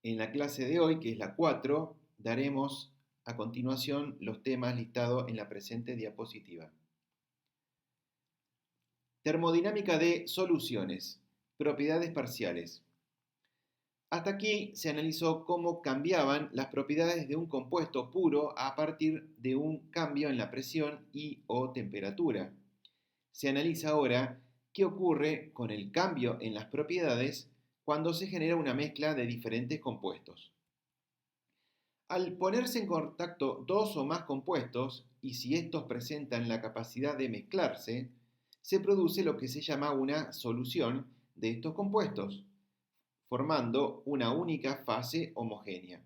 En la clase de hoy, que es la 4, daremos a continuación los temas listados en la presente diapositiva. Termodinámica de soluciones. Propiedades parciales. Hasta aquí se analizó cómo cambiaban las propiedades de un compuesto puro a partir de un cambio en la presión y o temperatura. Se analiza ahora qué ocurre con el cambio en las propiedades cuando se genera una mezcla de diferentes compuestos. Al ponerse en contacto dos o más compuestos, y si estos presentan la capacidad de mezclarse, se produce lo que se llama una solución de estos compuestos, formando una única fase homogénea.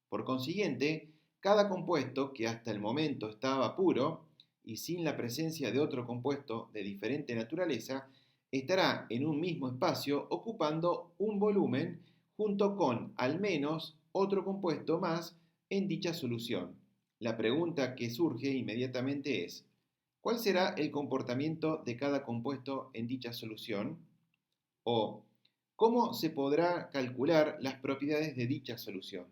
Por consiguiente, cada compuesto que hasta el momento estaba puro y sin la presencia de otro compuesto de diferente naturaleza, estará en un mismo espacio ocupando un volumen junto con al menos otro compuesto más en dicha solución. La pregunta que surge inmediatamente es, ¿cuál será el comportamiento de cada compuesto en dicha solución? O, ¿cómo se podrá calcular las propiedades de dicha solución?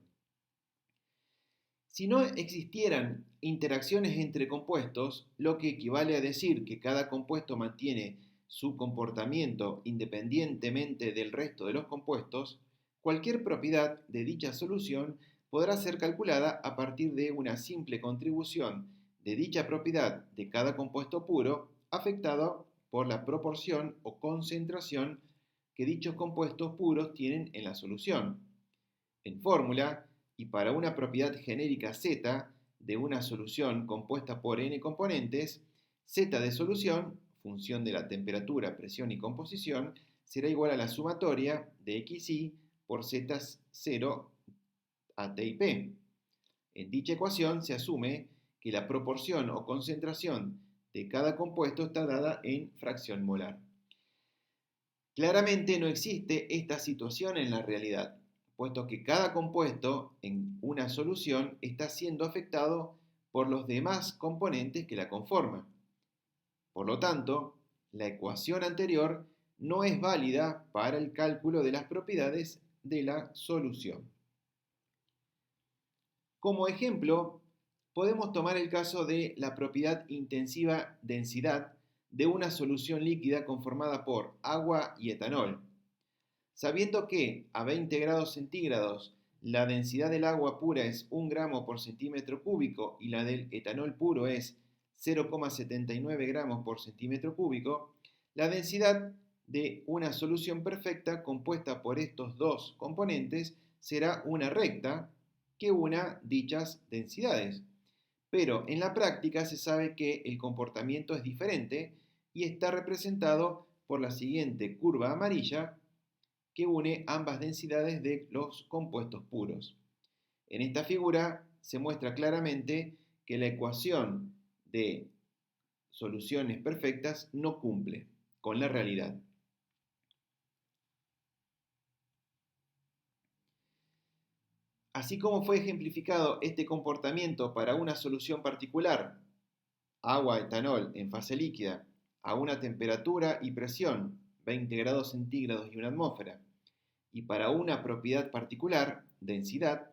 Si no existieran interacciones entre compuestos, lo que equivale a decir que cada compuesto mantiene su comportamiento independientemente del resto de los compuestos, cualquier propiedad de dicha solución podrá ser calculada a partir de una simple contribución de dicha propiedad de cada compuesto puro afectado por la proporción o concentración que dichos compuestos puros tienen en la solución. En fórmula, y para una propiedad genérica Z de una solución compuesta por n componentes, Z de solución, función de la temperatura, presión y composición, será igual a la sumatoria de xy por z0 a t y p. En dicha ecuación se asume que la proporción o concentración de cada compuesto está dada en fracción molar. Claramente no existe esta situación en la realidad, puesto que cada compuesto en una solución está siendo afectado por los demás componentes que la conforman. Por lo tanto, la ecuación anterior no es válida para el cálculo de las propiedades de la solución. Como ejemplo, podemos tomar el caso de la propiedad intensiva densidad de una solución líquida conformada por agua y etanol. Sabiendo que a 20 grados centígrados la densidad del agua pura es 1 gramo por centímetro cúbico y la del etanol puro es 0,79 gramos por centímetro cúbico, la densidad de una solución perfecta compuesta por estos dos componentes será una recta que una dichas densidades. Pero en la práctica se sabe que el comportamiento es diferente y está representado por la siguiente curva amarilla que une ambas densidades de los compuestos puros. En esta figura se muestra claramente que la ecuación de soluciones perfectas no cumple con la realidad. Así como fue ejemplificado este comportamiento para una solución particular, agua-etanol en fase líquida, a una temperatura y presión, 20 grados centígrados y una atmósfera, y para una propiedad particular, densidad,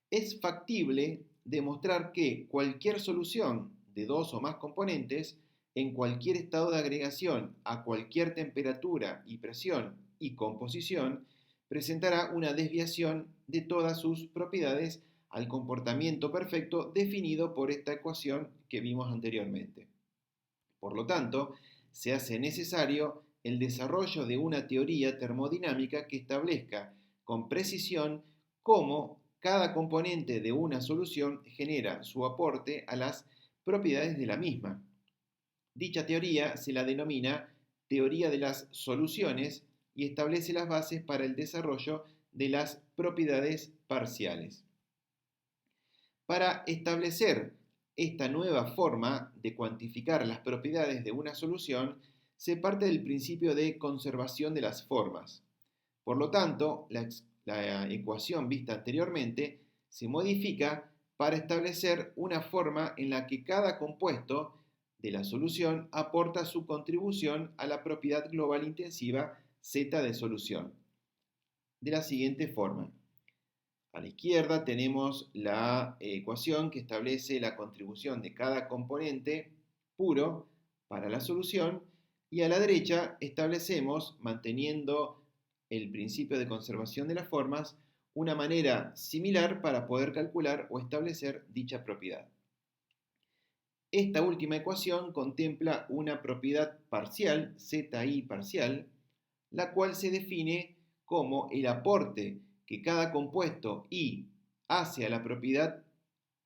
es factible demostrar que cualquier solución de dos o más componentes en cualquier estado de agregación a cualquier temperatura y presión y composición presentará una desviación de todas sus propiedades al comportamiento perfecto definido por esta ecuación que vimos anteriormente. Por lo tanto, se hace necesario el desarrollo de una teoría termodinámica que establezca con precisión cómo cada componente de una solución genera su aporte a las propiedades de la misma. Dicha teoría se la denomina teoría de las soluciones y establece las bases para el desarrollo de las propiedades parciales. Para establecer esta nueva forma de cuantificar las propiedades de una solución, se parte del principio de conservación de las formas. Por lo tanto, la ecuación vista anteriormente se modifica para establecer una forma en la que cada compuesto de la solución aporta su contribución a la propiedad global intensiva Z de solución. De la siguiente forma. A la izquierda tenemos la ecuación que establece la contribución de cada componente puro para la solución y a la derecha establecemos, manteniendo el principio de conservación de las formas, una manera similar para poder calcular o establecer dicha propiedad. Esta última ecuación contempla una propiedad parcial, ZI parcial, la cual se define como el aporte que cada compuesto I hace a la propiedad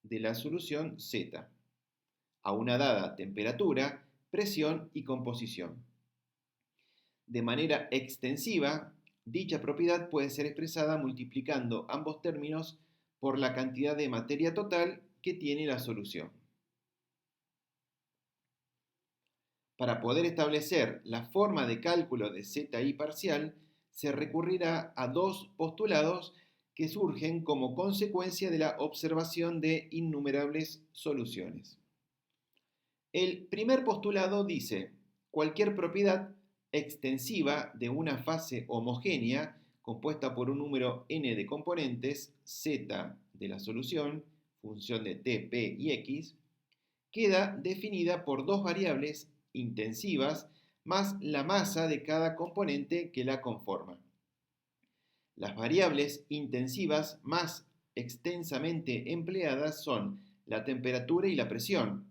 de la solución Z, a una dada temperatura, presión y composición. De manera extensiva, dicha propiedad puede ser expresada multiplicando ambos términos por la cantidad de materia total que tiene la solución. Para poder establecer la forma de cálculo de ZI parcial, se recurrirá a dos postulados que surgen como consecuencia de la observación de innumerables soluciones. El primer postulado dice: cualquier propiedad extensiva de una fase homogénea compuesta por un número n de componentes, z de la solución, función de t, p y x, queda definida por dos variables intensivas más la masa de cada componente que la conforma. Las variables intensivas más extensamente empleadas son la temperatura y la presión.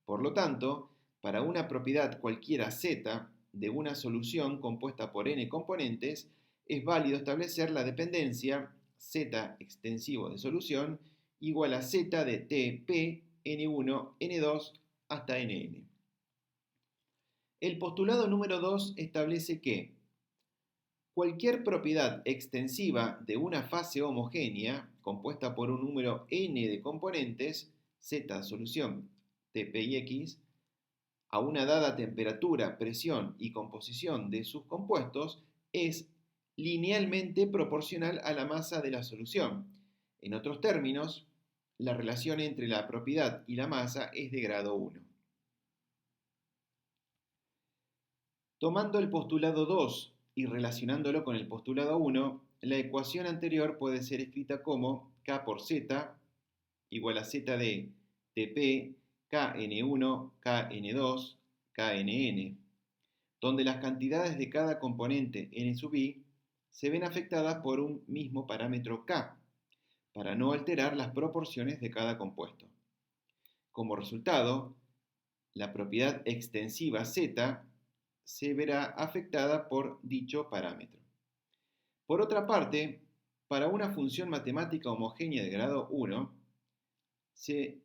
Por lo tanto, para una propiedad cualquiera z de una solución compuesta por n componentes, es válido establecer la dependencia z extensivo de solución igual a z de t, p, n1, n2 hasta nn. El postulado número 2 establece que cualquier propiedad extensiva de una fase homogénea compuesta por un número n de componentes, z solución, t, p y x, a una dada temperatura, presión y composición de sus compuestos, es linealmente proporcional a la masa de la solución. En otros términos, la relación entre la propiedad y la masa es de grado 1. Tomando el postulado 2 y relacionándolo con el postulado 1, la ecuación anterior puede ser escrita como K por Z igual a Z de Tp, Kn1, Kn2, Knn, donde las cantidades de cada componente n sub i se ven afectadas por un mismo parámetro K, para no alterar las proporciones de cada compuesto. Como resultado, la propiedad extensiva Z se verá afectada por dicho parámetro. Por otra parte, para una función matemática homogénea de grado 1,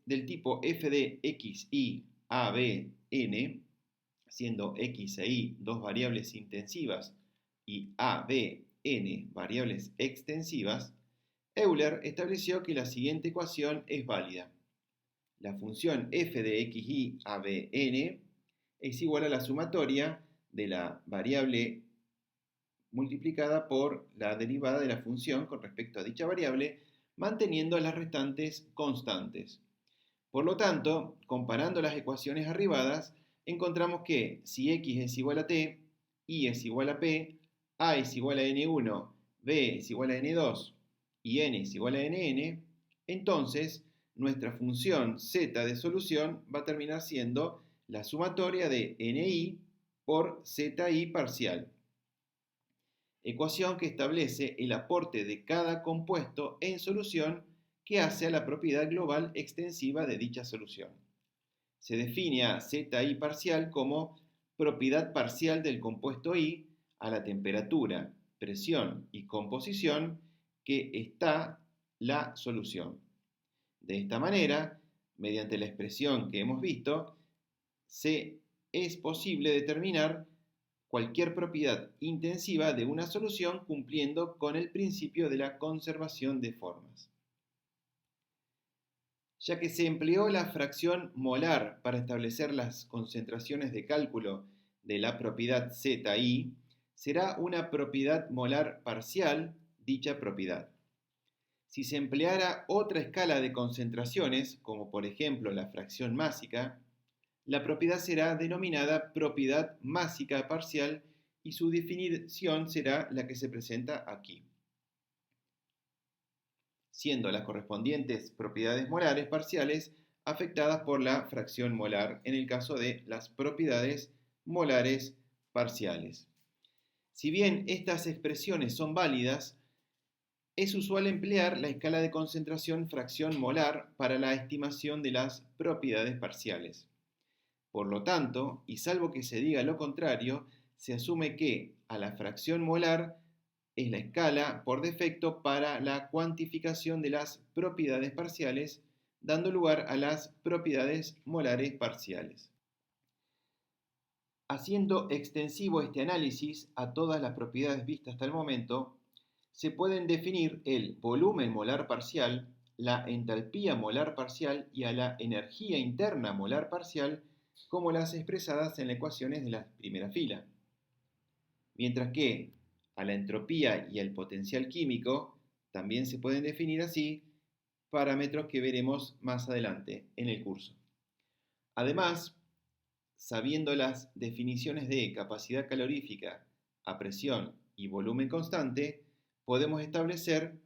del tipo f de xi, a, b, n, siendo x e y dos variables intensivas y a, b, n variables extensivas, Euler estableció que la siguiente ecuación es válida. La función f de xi, a, b, n es igual a la sumatoria de la variable multiplicada por la derivada de la función con respecto a dicha variable, manteniendo las restantes constantes. Por lo tanto, comparando las ecuaciones arribadas, encontramos que si x es igual a t, y es igual a p, a es igual a n1, b es igual a n2 y n es igual a nn, entonces nuestra función z de solución va a terminar siendo la sumatoria de ni por zi parcial. Ecuación que establece el aporte de cada compuesto en solución que hace a la propiedad global extensiva de dicha solución. Se define a zi parcial como propiedad parcial del compuesto I a la temperatura, presión y composición que está la solución. De esta manera, mediante la expresión que hemos visto, es posible determinar cualquier propiedad intensiva de una solución cumpliendo con el principio de la conservación de formas. Ya que se empleó la fracción molar para establecer las concentraciones de cálculo de la propiedad ZI, será una propiedad molar parcial dicha propiedad. Si se empleara otra escala de concentraciones, como por ejemplo la fracción másica, la propiedad será denominada propiedad másica parcial y su definición será la que se presenta aquí. siendo las correspondientes propiedades molares parciales afectadas por la fracción molar en el caso de las propiedades molares parciales. Si bien estas expresiones son válidas, es usual emplear la escala de concentración fracción molar para la estimación de las propiedades parciales. Por lo tanto, y salvo que se diga lo contrario, se asume que a la fracción molar es la escala por defecto para la cuantificación de las propiedades parciales, dando lugar a las propiedades molares parciales. Haciendo extensivo este análisis a todas las propiedades vistas hasta el momento, se pueden definir el volumen molar parcial, la entalpía molar parcial y a la energía interna molar parcial como las expresadas en las ecuaciones de la primera fila. Mientras que a la entropía y al potencial químico también se pueden definir así, parámetros que veremos más adelante en el curso. Además, sabiendo las definiciones de capacidad calorífica a presión y volumen constante, podemos establecer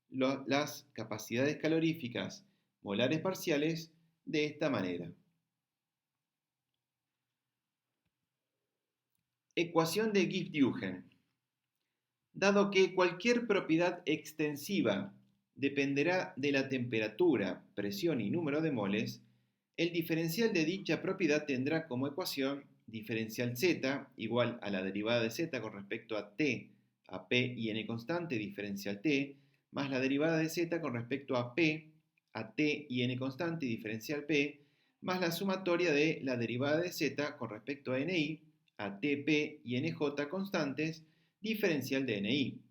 las capacidades caloríficas molares parciales de esta manera. Ecuación de Gibbs-Duhem. Dado que cualquier propiedad extensiva dependerá de la temperatura, presión y número de moles, el diferencial de dicha propiedad tendrá como ecuación diferencial z igual a la derivada de z con respecto a t, a p y n constante diferencial t, más la derivada de z con respecto a p, a t y n constante diferencial p, más la sumatoria de la derivada de z con respecto a ni, a tp y nj constantes diferencial de ni.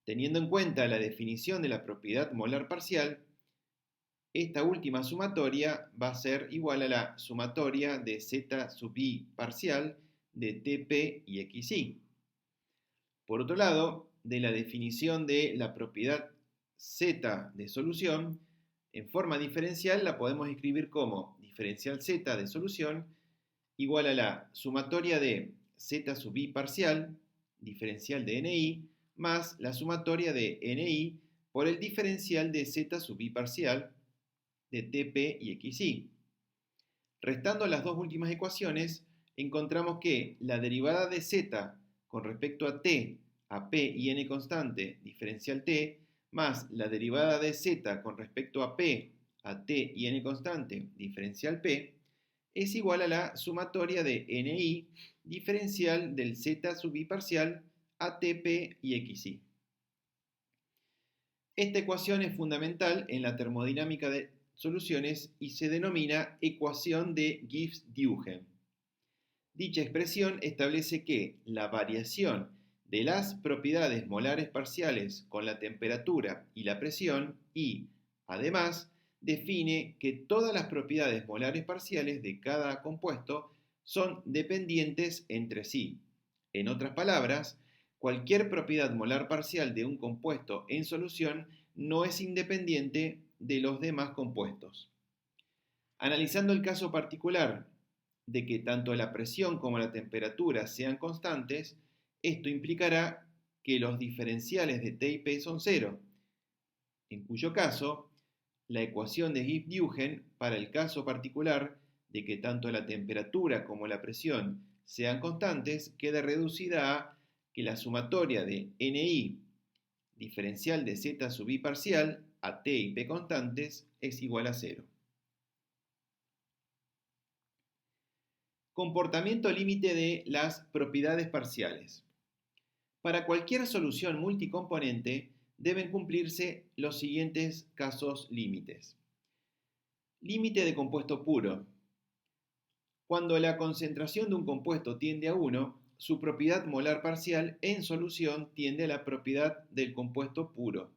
Teniendo en cuenta la definición de la propiedad molar parcial, esta última sumatoria va a ser igual a la sumatoria de z sub i parcial de tp y xi. Por otro lado, de la definición de la propiedad z de solución, en forma diferencial la podemos escribir como diferencial z de solución igual a la sumatoria de z sub i parcial, diferencial de ni, más la sumatoria de ni por el diferencial de z sub i parcial de tp y xi. Restando las dos últimas ecuaciones, encontramos que la derivada de z con respecto a t, a p y n constante diferencial t, más la derivada de z con respecto a p, a t y n constante diferencial p, es igual a la sumatoria de ni diferencial del z sub i parcial a tp y xi. Esta ecuación es fundamental en la termodinámica de soluciones y se denomina ecuación de Gibbs-Duhem. Dicha expresión establece que la variación de las propiedades molares parciales con la temperatura y la presión y, además, define que todas las propiedades molares parciales de cada compuesto son dependientes entre sí. En otras palabras, cualquier propiedad molar parcial de un compuesto en solución no es independiente de los demás compuestos. Analizando el caso particular de que tanto la presión como la temperatura sean constantes, esto implicará que los diferenciales de t y p son cero, en cuyo caso, la ecuación de Gibbs-Duhem para el caso particular de que tanto la temperatura como la presión sean constantes queda reducida a que la sumatoria de ni diferencial de z sub i parcial a t y p constantes es igual a 0. Comportamiento límite de las propiedades parciales. Para cualquier solución multicomponente deben cumplirse los siguientes casos límites. Límite de compuesto puro. Cuando la concentración de un compuesto tiende a 1, su propiedad molar parcial en solución tiende a la propiedad del compuesto puro.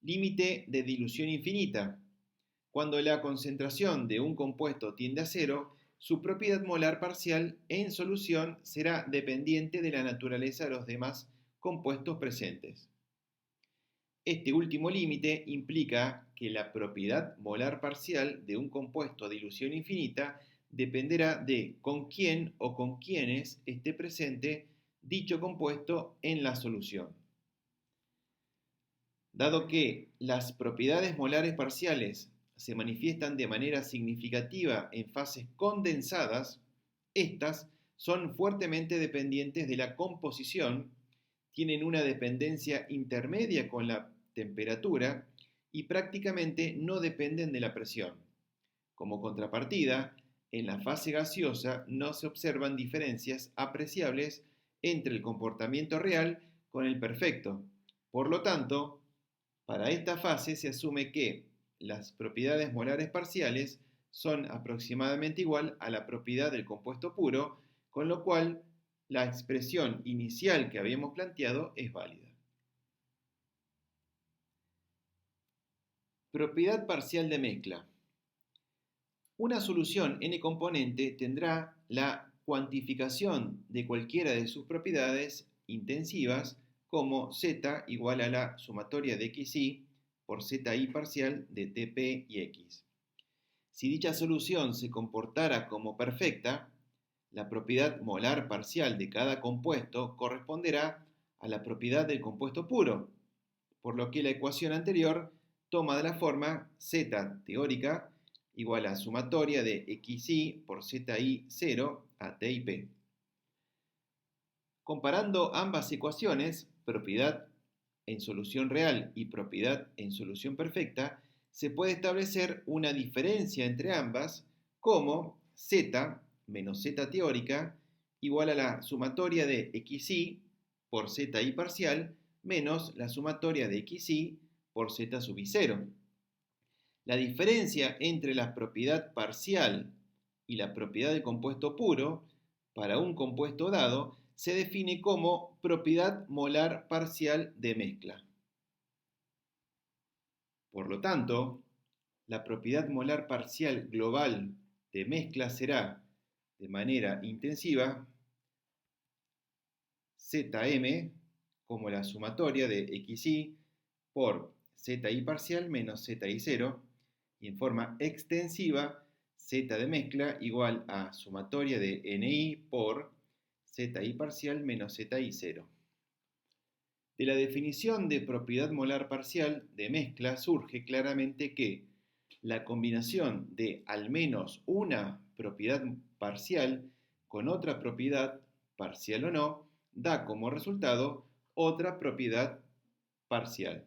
Límite de dilución infinita. Cuando la concentración de un compuesto tiende a 0, su propiedad molar parcial en solución será dependiente de la naturaleza de los demás compuestos presentes. Este último límite implica que la propiedad molar parcial de un compuesto a dilución infinita dependerá de con quién o con quiénes esté presente dicho compuesto en la solución. Dado que las propiedades molares parciales se manifiestan de manera significativa en fases condensadas, estas son fuertemente dependientes de la composición, tienen una dependencia intermedia con la temperatura y prácticamente no dependen de la presión. Como contrapartida, en la fase gaseosa no se observan diferencias apreciables entre el comportamiento real con el perfecto. Por lo tanto, para esta fase se asume que las propiedades molares parciales son aproximadamente igual a la propiedad del compuesto puro, con lo cual la expresión inicial que habíamos planteado es válida. Propiedad parcial de mezcla. Una solución n componente tendrá la cuantificación de cualquiera de sus propiedades intensivas como z igual a la sumatoria de xi por zi parcial de Tp y x. Si dicha solución se comportara como perfecta, la propiedad molar parcial de cada compuesto corresponderá a la propiedad del compuesto puro, por lo que la ecuación anterior toma de la forma z teórica igual a sumatoria de xi por zi0 a t y p. Comparando ambas ecuaciones, propiedad en solución real y propiedad en solución perfecta, se puede establecer una diferencia entre ambas como z menos z teórica igual a la sumatoria de xi por zi parcial menos la sumatoria de xi por z sub i0. La diferencia entre la propiedad parcial y la propiedad del compuesto puro para un compuesto dado se define como propiedad molar parcial de mezcla. Por lo tanto, la propiedad molar parcial global de mezcla será, de manera intensiva, Zm como la sumatoria de xi por zi parcial menos zi0, y en forma extensiva z de mezcla igual a sumatoria de ni por zi parcial menos zi0. De la definición de propiedad molar parcial de mezcla surge claramente que la combinación de al menos una propiedad parcial con otra propiedad, parcial o no, da como resultado otra propiedad parcial.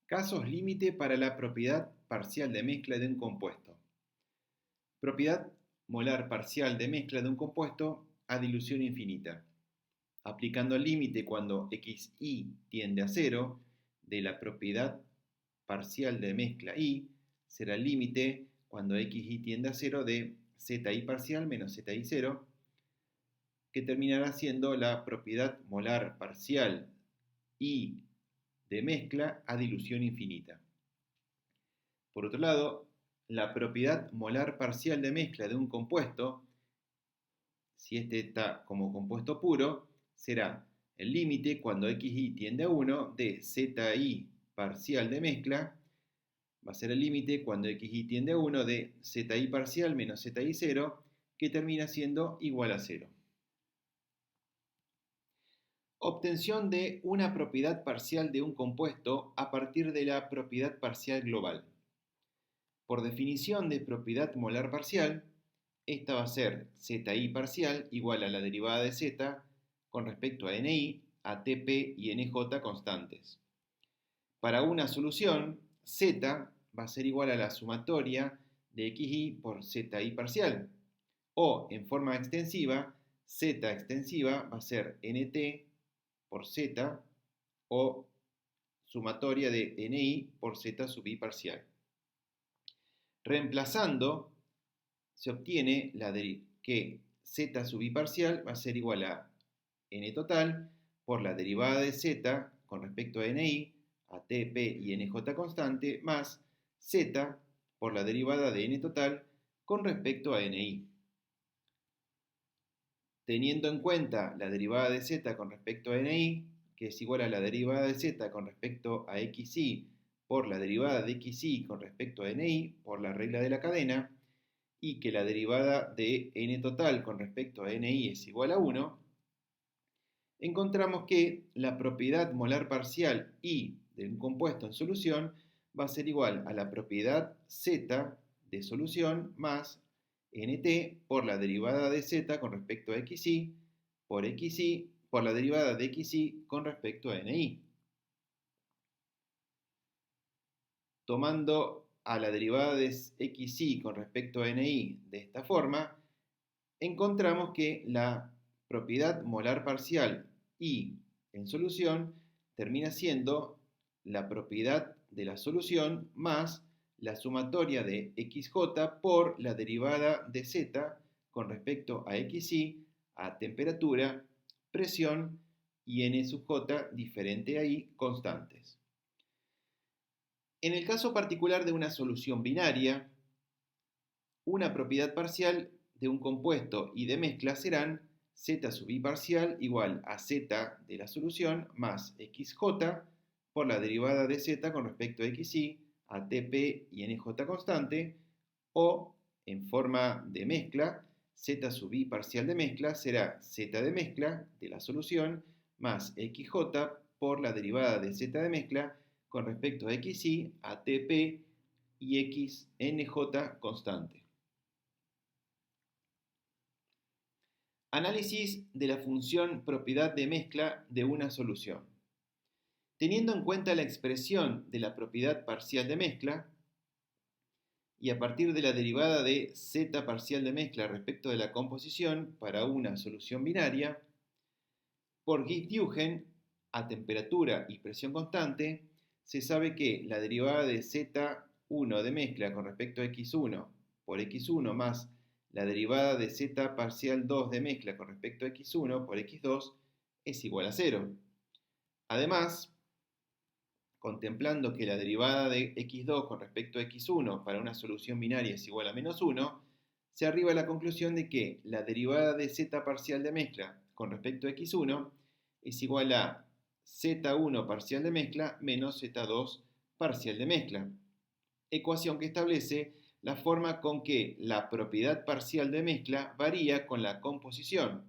Casos límite para la propiedad parcial de mezcla de un compuesto. Propiedad molar parcial de mezcla de un compuesto a dilución infinita. Aplicando el límite cuando xi tiende a 0 de la propiedad parcial de mezcla i, será el límite cuando xi tiende a 0 de zi parcial menos zi0, que terminará siendo la propiedad molar parcial i de mezcla a dilución infinita. Por otro lado, la propiedad molar parcial de mezcla de un compuesto, si este está como compuesto puro, será el límite cuando xi tiende a 1 de zi parcial de mezcla, va a ser el límite cuando xi tiende a 1 de zi parcial menos zi0, que termina siendo igual a 0. Obtención de una propiedad parcial de un compuesto a partir de la propiedad parcial global. Por definición de propiedad molar parcial, esta va a ser zi parcial igual a la derivada de z con respecto a ni, a Tp y Nj constantes. Para una solución, z va a ser igual a la sumatoria de xi por zi parcial, o en forma extensiva, z extensiva va a ser nt por z o sumatoria de ni por z sub i parcial. Reemplazando, se obtiene que z sub i parcial va a ser igual a n total por la derivada de z con respecto a ni, a Tp y Nj constante, más z por la derivada de n total con respecto a ni. Teniendo en cuenta la derivada de z con respecto a ni, que es igual a la derivada de z con respecto a xi por la derivada de xi con respecto a ni por la regla de la cadena, y que la derivada de n total con respecto a ni es igual a 1, encontramos que la propiedad molar parcial i de un compuesto en solución va a ser igual a la propiedad z de solución más nt por la derivada de z con respecto a xy por la derivada de xy con respecto a ni. Tomando a la derivada de xy con respecto a ni de esta forma, encontramos que la propiedad molar parcial y en solución termina siendo la propiedad de la solución más la sumatoria de xj por la derivada de z con respecto a xy a temperatura, presión y n sub j diferente a i constantes. En el caso particular de una solución binaria, una propiedad parcial de un compuesto y de mezcla serán z sub i parcial igual a z de la solución más xj por la derivada de z con respecto a xy a Tp y nj constante, o en forma de mezcla, z sub i parcial de mezcla será z de mezcla de la solución más xj por la derivada de z de mezcla con respecto a xy a Tp y xnj constante. Análisis de la función propiedad de mezcla de una solución. Teniendo en cuenta la expresión de la propiedad parcial de mezcla y a partir de la derivada de z parcial de mezcla respecto de la composición para una solución binaria, por Gibbs-Duygen a temperatura y presión constante, se sabe que la derivada de z1 de mezcla con respecto a x1 por x1 más la derivada de z parcial 2 de mezcla con respecto a x1 por x2 es igual a 0. Además, contemplando que la derivada de x2 con respecto a x1 para una solución binaria es igual a menos 1, se arriba a la conclusión de que la derivada de z parcial de mezcla con respecto a x1 es igual a z1 parcial de mezcla menos z2 parcial de mezcla, ecuación que establece la forma con que la propiedad parcial de mezcla varía con la composición.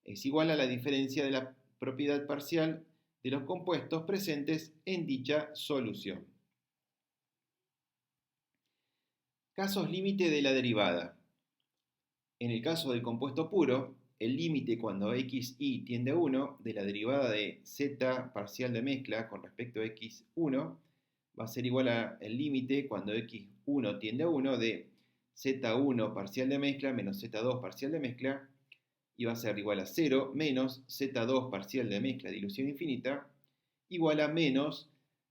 Es igual a la diferencia de la propiedad parcial de los compuestos presentes en dicha solución. Casos límite de la derivada. En el caso del compuesto puro, el límite cuando xy tiende a 1 de la derivada de z parcial de mezcla con respecto a x1 va a ser igual al límite cuando x1 tiende a 1 de z1 parcial de mezcla menos z2 parcial de mezcla, y va a ser igual a 0 menos z2 parcial de mezcla a dilución infinita igual a menos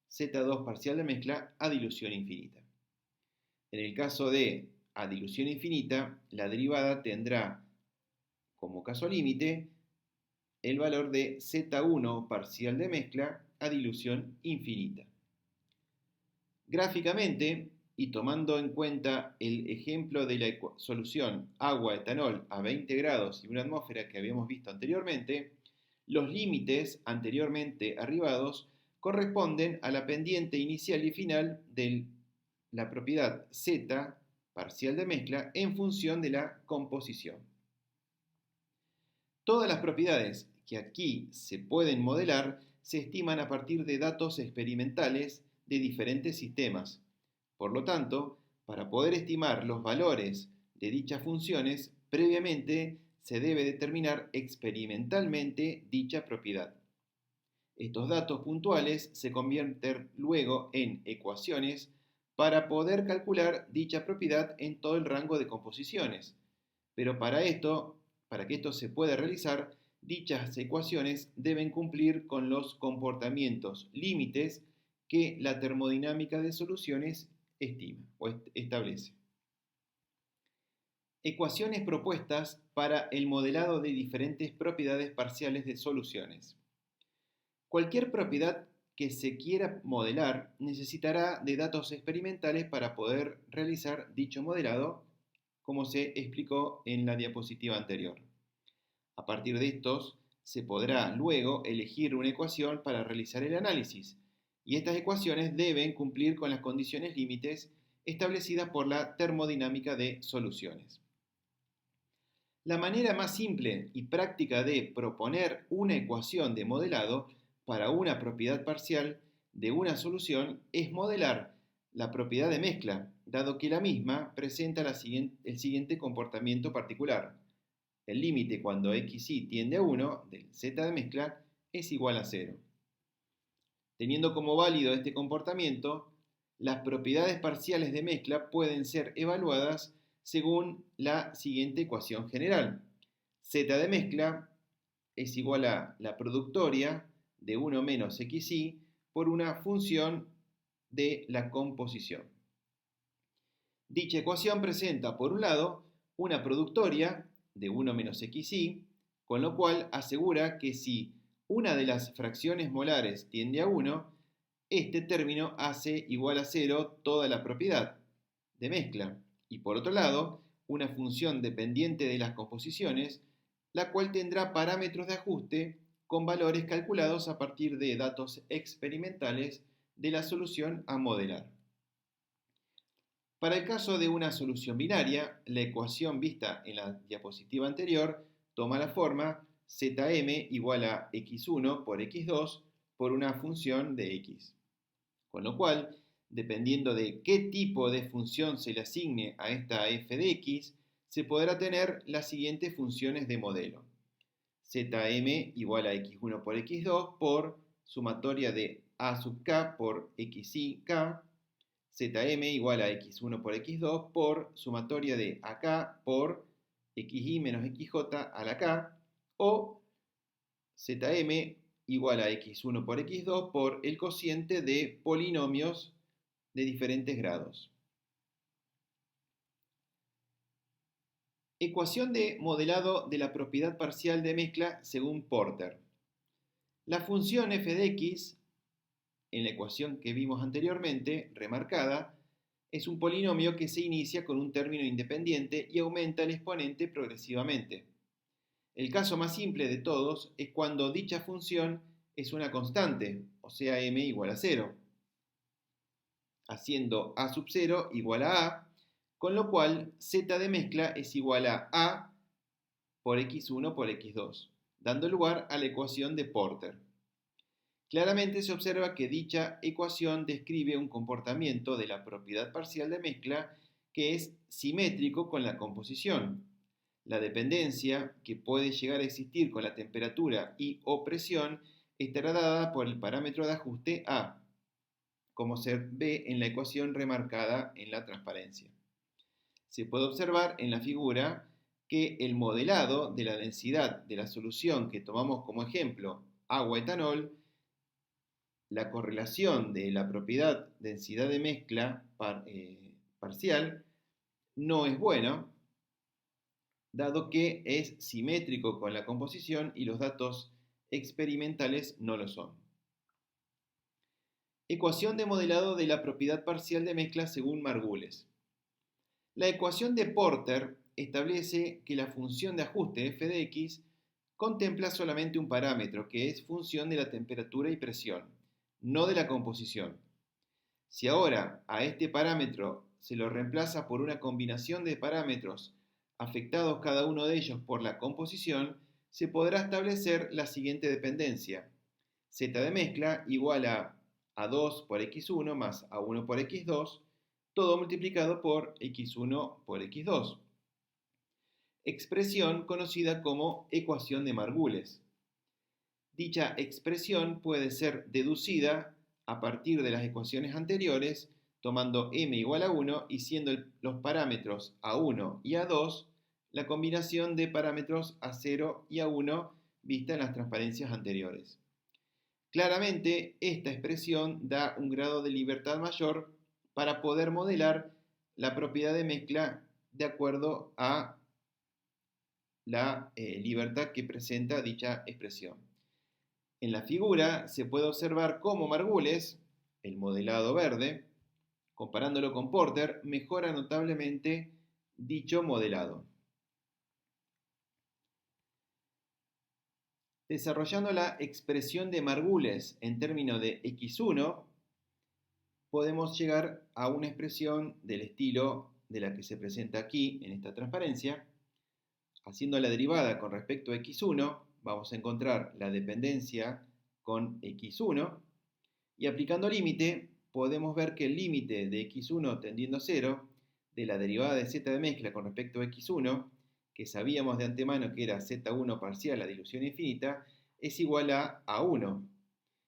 z2 parcial de mezcla a dilución infinita. En el caso de a dilución infinita, la derivada tendrá como caso límite el valor de z1 parcial de mezcla a dilución infinita. Gráficamente, y tomando en cuenta el ejemplo de la solución agua-etanol a 20 grados y una atmósfera que habíamos visto anteriormente, los límites anteriormente arribados corresponden a la pendiente inicial y final de la propiedad Z parcial de mezcla en función de la composición. Todas las propiedades que aquí se pueden modelar se estiman a partir de datos experimentales de diferentes sistemas. Por lo tanto, para poder estimar los valores de dichas funciones, previamente se debe determinar experimentalmente dicha propiedad. Estos datos puntuales se convierten luego en ecuaciones para poder calcular dicha propiedad en todo el rango de composiciones. Pero para que esto se pueda realizar, dichas ecuaciones deben cumplir con los comportamientos límites que la termodinámica de soluciones estima o establece. Ecuaciones propuestas para el modelado de diferentes propiedades parciales de soluciones. Cualquier propiedad que se quiera modelar necesitará de datos experimentales para poder realizar dicho modelado, como se explicó en la diapositiva anterior. A partir de estos, se podrá luego elegir una ecuación para realizar el análisis, y estas ecuaciones deben cumplir con las condiciones límites establecidas por la termodinámica de soluciones. La manera más simple y práctica de proponer una ecuación de modelado para una propiedad parcial de una solución es modelar la propiedad de mezcla, dado que la misma presenta el siguiente comportamiento particular. El límite cuando xy tiende a 1 del z de mezcla es igual a 0. Teniendo como válido este comportamiento, las propiedades parciales de mezcla pueden ser evaluadas según la siguiente ecuación general. Z de mezcla es igual a la productoria de 1 menos xy por una función de la composición. Dicha ecuación presenta, por un lado, una productoria de 1 menos xy, con lo cual asegura que si una de las fracciones molares tiende a 1, este término hace igual a 0 toda la propiedad de mezcla. Y por otro lado, una función dependiente de las composiciones, la cual tendrá parámetros de ajuste con valores calculados a partir de datos experimentales de la solución a modelar. Para el caso de una solución binaria, la ecuación vista en la diapositiva anterior toma la forma zm igual a x1 por x2 por una función de x. Con lo cual, dependiendo de qué tipo de función se le asigne a esta f de x, se podrá tener las siguientes funciones de modelo. Zm igual a x1 por x2 por sumatoria de a sub k por xi k, Zm igual a x1 por x2 por sumatoria de ak por xy menos xj a la k, o Zm igual a x1 por x2 por el cociente de polinomios de diferentes grados. Ecuación de modelado de la propiedad parcial de mezcla según Porter. La función f de x, en la ecuación que vimos anteriormente, remarcada, es un polinomio que se inicia con un término independiente y aumenta el exponente progresivamente. El caso más simple de todos es cuando dicha función es una constante, o sea m igual a 0, haciendo a sub 0 igual a, con lo cual z de mezcla es igual a por x1 por x2, dando lugar a la ecuación de Porter. Claramente se observa que dicha ecuación describe un comportamiento de la propiedad parcial de mezcla que es simétrico con la composición. La dependencia que puede llegar a existir con la temperatura y o presión estará dada por el parámetro de ajuste A, como se ve en la ecuación remarcada en la transparencia. Se puede observar en la figura que el modelado de la densidad de la solución que tomamos como ejemplo, agua-etanol, la correlación de la propiedad densidad de mezcla parcial no es buena, dado que es simétrico con la composición y los datos experimentales no lo son. Ecuación de modelado de la propiedad parcial de mezcla según Margules. La ecuación de Porter establece que la función de ajuste f de x contempla solamente un parámetro que es función de la temperatura y presión, no de la composición. Si ahora a este parámetro se lo reemplaza por una combinación de parámetros afectados cada uno de ellos por la composición, se podrá establecer la siguiente dependencia. Z de mezcla igual a A2 por x1 más A1 por x2, todo multiplicado por x1 por x2. Expresión conocida como ecuación de Margules. Dicha expresión puede ser deducida a partir de las ecuaciones anteriores, tomando m igual a 1 y siendo los parámetros A1 y A2 la combinación de parámetros A0 y A1 vista en las transparencias anteriores. Claramente, esta expresión da un grado de libertad mayor para poder modelar la propiedad de mezcla de acuerdo a la libertad que presenta dicha expresión. En la figura se puede observar cómo Margules, el modelado verde, comparándolo con Porter, mejora notablemente dicho modelado. Desarrollando la expresión de Margules en términos de x1, podemos llegar a una expresión del estilo de la que se presenta aquí en esta transparencia. Haciendo la derivada con respecto a x1, vamos a encontrar la dependencia con x1 Y aplicando límite, podemos ver que el límite de x1 tendiendo a 0 de la derivada de z de mezcla con respecto a x1, que sabíamos de antemano que era z1 parcial a dilución infinita, es igual a 1,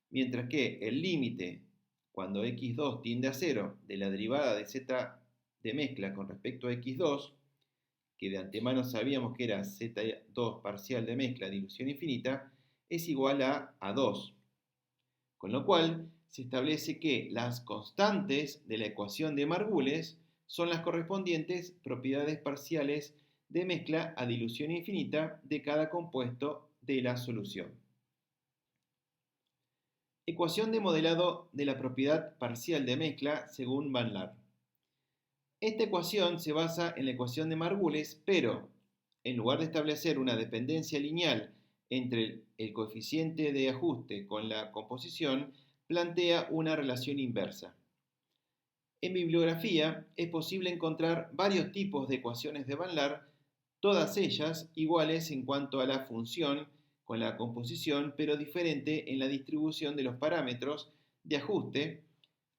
mientras que el límite cuando x2 tiende a 0 de la derivada de z de mezcla con respecto a x2, que de antemano sabíamos que era z2 parcial de mezcla dilución infinita, es igual a 2. Con lo cual, se establece que las constantes de la ecuación de Margules son las correspondientes propiedades parciales de mezcla a dilución infinita de cada compuesto de la solución. Ecuación de modelado de la propiedad parcial de mezcla según Van Laar. Esta ecuación se basa en la ecuación de Margules, pero en lugar de establecer una dependencia lineal entre el coeficiente de ajuste con la composición, plantea una relación inversa. En bibliografía es posible encontrar varios tipos de ecuaciones de Van Laar, todas ellas iguales en cuanto a la función con la composición, pero diferente en la distribución de los parámetros de ajuste,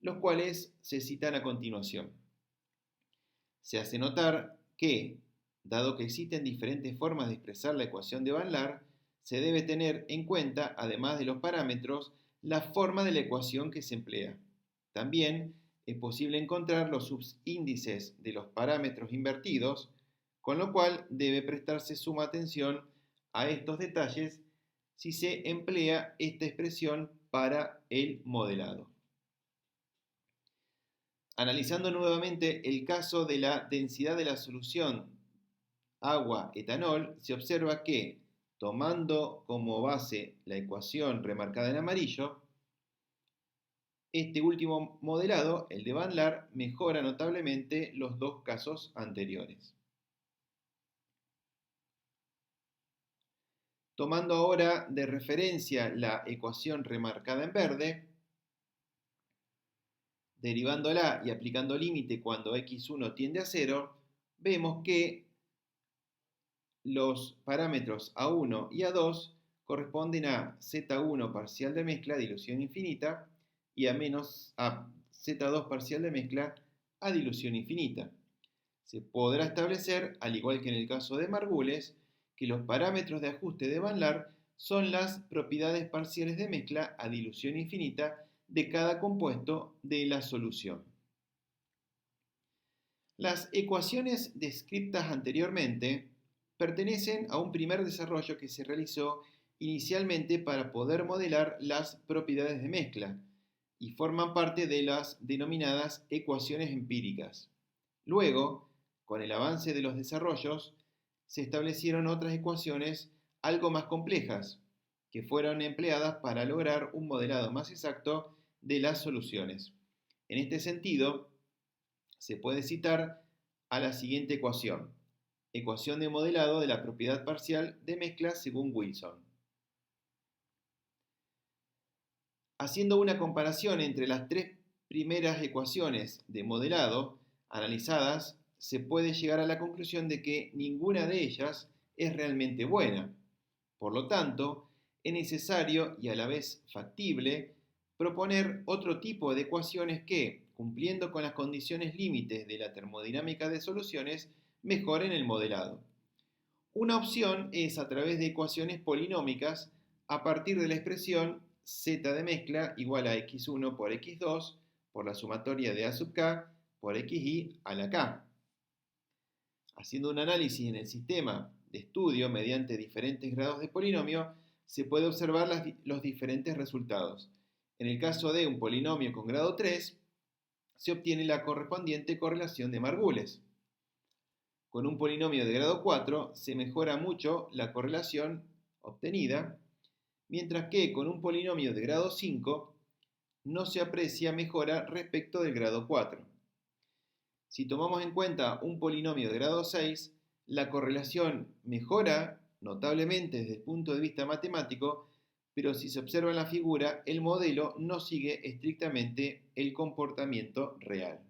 los cuales se citan a continuación. Se hace notar que, dado que existen diferentes formas de expresar la ecuación de Van Laar, se debe tener en cuenta, además de los parámetros, la forma de la ecuación que se emplea. También es posible encontrar los subíndices de los parámetros invertidos, con lo cual debe prestarse suma atención a estos detalles si se emplea esta expresión para el modelado. Analizando nuevamente el caso de la densidad de la solución agua-etanol, se observa que, tomando como base la ecuación remarcada en amarillo, este último modelado, el de Van Laar, mejora notablemente los dos casos anteriores. Tomando ahora de referencia la ecuación remarcada en verde, derivándola y aplicando límite cuando x1 tiende a 0, vemos que los parámetros A1 y A2 corresponden a Z1 parcial de mezcla a dilución infinita y a Z2 parcial de mezcla a dilución infinita. Se podrá establecer, al igual que en el caso de Margules, que los parámetros de ajuste de Van Laar son las propiedades parciales de mezcla a dilución infinita de cada compuesto de la solución. Las ecuaciones descritas anteriormente pertenecen a un primer desarrollo que se realizó inicialmente para poder modelar las propiedades de mezcla y forman parte de las denominadas ecuaciones empíricas. Luego, con el avance de los desarrollos, se establecieron otras ecuaciones algo más complejas que fueron empleadas para lograr un modelado más exacto de las soluciones. En este sentido, se puede citar a la siguiente ecuación: ecuación de modelado de la propiedad parcial de mezcla según Wilson. Haciendo una comparación entre las tres primeras ecuaciones de modelado analizadas, se puede llegar a la conclusión de que ninguna de ellas es realmente buena. Por lo tanto, es necesario y a la vez factible proponer otro tipo de ecuaciones que, cumpliendo con las condiciones límites de la termodinámica de soluciones, mejoren el modelado. Una opción es a través de ecuaciones polinómicas a partir de la expresión z de mezcla igual a x1 por x2 por la sumatoria de a sub k por xi a la k. Haciendo un análisis en el sistema de estudio mediante diferentes grados de polinomio, se puede observar los diferentes resultados. En el caso de un polinomio con grado 3, se obtiene la correspondiente correlación de Margules. Con un polinomio de grado 4 se mejora mucho la correlación obtenida, mientras que con un polinomio de grado 5 no se aprecia mejora respecto del grado 4. Si tomamos en cuenta un polinomio de grado 6, la correlación mejora notablemente desde el punto de vista matemático, pero si se observa en la figura, el modelo no sigue estrictamente el comportamiento real.